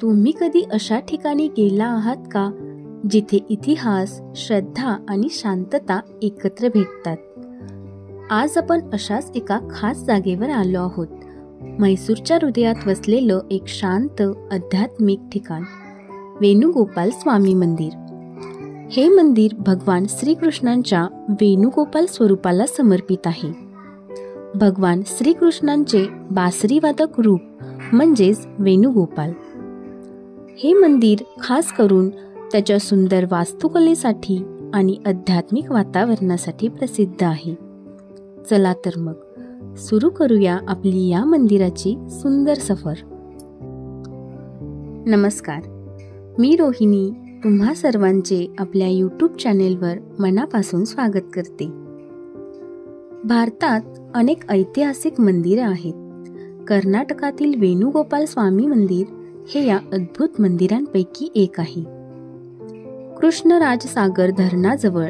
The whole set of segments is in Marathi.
तुम्ही कधी अशा ठिकाणी गेला आहात का जिथे इतिहास, श्रद्धा आणि शांतता एकत्र भेटतात? आज आपण अशाच एका खास जागेवर आलो आहोत. म्हैसूरच्या हृदयात वसलेलं एक शांत आध्यात्मिक ठिकाण, वेणुगोपाल स्वामी मंदिर. हे मंदिर भगवान श्रीकृष्णांच्या वेणुगोपाल स्वरूपाला समर्पित आहे. भगवान श्रीकृष्णांचे बासरीवादक रूप म्हणजेच वेणुगोपाल. हे मंदिर खास करून त्याच्या सुंदर वास्तुकलेसाठी आणि आध्यात्मिक वातावरणासाठी प्रसिद्ध आहे. चला तर मग सुरू करूया आपली या मंदिराची सुंदर सफर. नमस्कार, मी रोहिणी तुम्हा सर्वांचे आपल्या यूट्यूब चॅनेलवर मनापासून स्वागत करते. भारतात अनेक ऐतिहासिक मंदिरे आहेत. कर्नाटकातील वेणुगोपाल स्वामी मंदिर हे या अद्भुत मंदिरांपैकी एक आहे. कृष्णराजसागर धरणाजवळ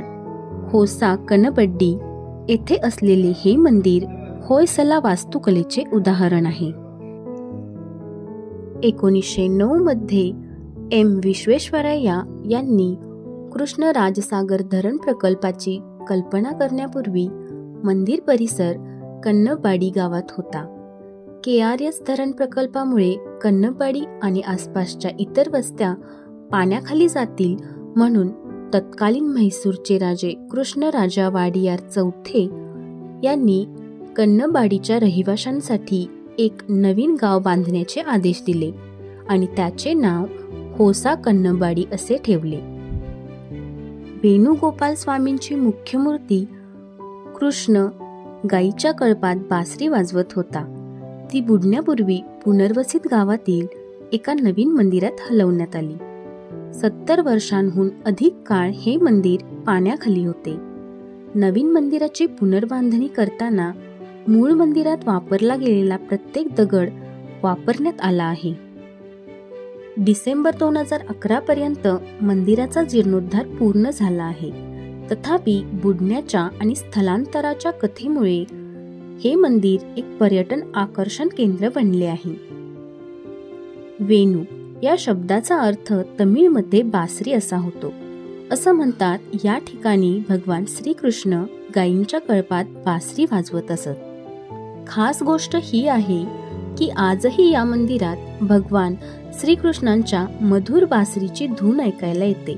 होसा कनपड्डी येथे असलेले हे मंदिर होयसला वास्तुकलेचे उदाहरण आहे. 1909 मध्ये एम विश्वेश्वरय्या यांनी कृष्णराजसागर धरण प्रकल्पाची कल्पना करण्यापूर्वी मंदिर परिसर कन्नबाडी गावात होता. KRS धरण प्रकल्पामुळे कन्नबाडी आणि आसपासच्या इतर वस्त्या पाण्याखाली जातील म्हणून तत्कालीन म्हैसूरचे राजे कृष्णराजा वाडियार चौथे यांनी कन्नबाडीच्या रहिवाशांसाठी एक नवीन गाव बांधण्याचे आदेश दिले आणि त्याचे नाव होसा कन्नबाडी असे ठेवले. वेणुगोपाल स्वामींची मुख्य मूर्ती कृष्ण गाईच्या कळपात बासरी वाजवत होता. ती बुडण्यापूर्वी पुनर्वसित गावातील एका नवीन मंदिरात हलवण्यात आली. 70 वर्षांहून अधिक काळ हे मंदिर पाण्याखाली होते. नवीन मंदिराची पुनर्बांधणी करताना मूळ मंदिरात वापरला गेलेला प्रत्येक दगड वापरण्यात आला आहे. डिसेंबर 2011 पर्यंत मंदिराचा जीर्णोद्धार पूर्ण झाला आहे. तथापि बुडण्याच्या आणि स्थलांतराच्या कथेमुळे हे मंदिर एक पर्यटन आकर्षण केंद्र बनले आहे. वेणू या शब्दाचा अर्थ तमिळमध्ये बासरी असा होतो. असं म्हणतात, या ठिकाणी भगवान श्रीकृष्ण गायींच्या कळपात बासरी वाजवत असत. खास गोष्ट ही आहे की आजही या मंदिरात भगवान श्रीकृष्णांच्या मधुर बासरीची धून ऐकायला येते.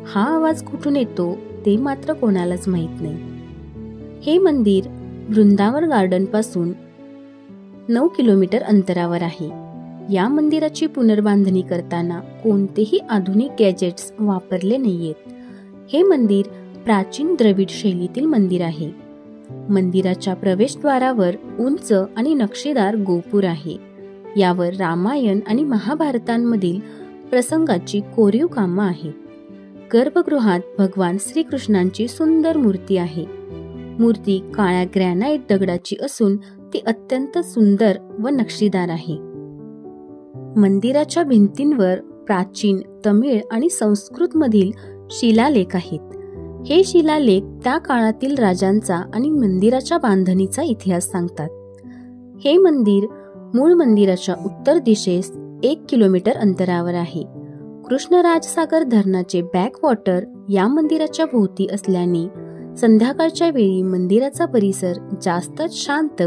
हा आवाज कुठून येतो ते मात्र कोणालाच माहीत नाही. हे मंदिर वृंदावन गार्डन पासून 9 किलोमीटर अंतरावर आहे. या मंदिराची पुनर्बांधणी करताना कोणतेही आधुनिक गॅजेट्स वापरले नाहीयेत. हे मंदिर प्राचीन द्रविड शैलीतील मंदिर आहे. मंदिराच्या प्रवेशद्वारावर उंच आणि नक्षीदार गोपुर आहे. यावर रामायण आणि महाभारतांमधील प्रसंगाची कोरीव कामं आहेत. गर्भगृहात भगवान श्रीकृष्णांची सुंदर मूर्ती आहे. मूर्ती काळ्या ग्रॅनाइट दगडाची असून ती अत्यंत सुंदर व नक्षीदार आहे. मंदिराच्या भिंतींवर प्राचीन तमिळ आणि संस्कृत मधील शिलालेख आहेत. हे शिलालेख त्या काळातील राजांचा आणि मंदिराच्या बांधणीचा इतिहास सांगतात. हे मंदिर मूळ मंदिराच्या उत्तर दिशेस 1 किलोमीटर अंतरावर आहे. कृष्णराजसागर धरणाचे बॅकवॉटर या मंदिराच्या भोवती असल्याने संध्याकाळच्या वेळी मंदिराचा परिसर जास्तच शांत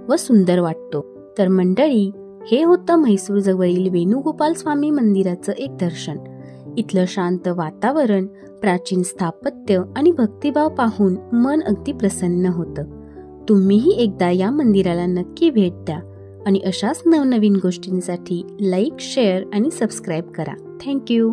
व सुंदर वाटतो. तर मंडळी, हे होतं म्हैसूर जवळील वेणुगोपाल स्वामी मंदिराचं एक दर्शन. इथलं शांत वातावरण, प्राचीन स्थापत्य आणि भक्तिभाव पाहून मन अगदी प्रसन्न होतं. तुम्हीही एकदा या मंदिराला नक्की भेट द्या आणि अशाच नवनवीन गोष्टींसाठी लाईक, शेअर आणि सबस्क्राईब करा. थँक्यू.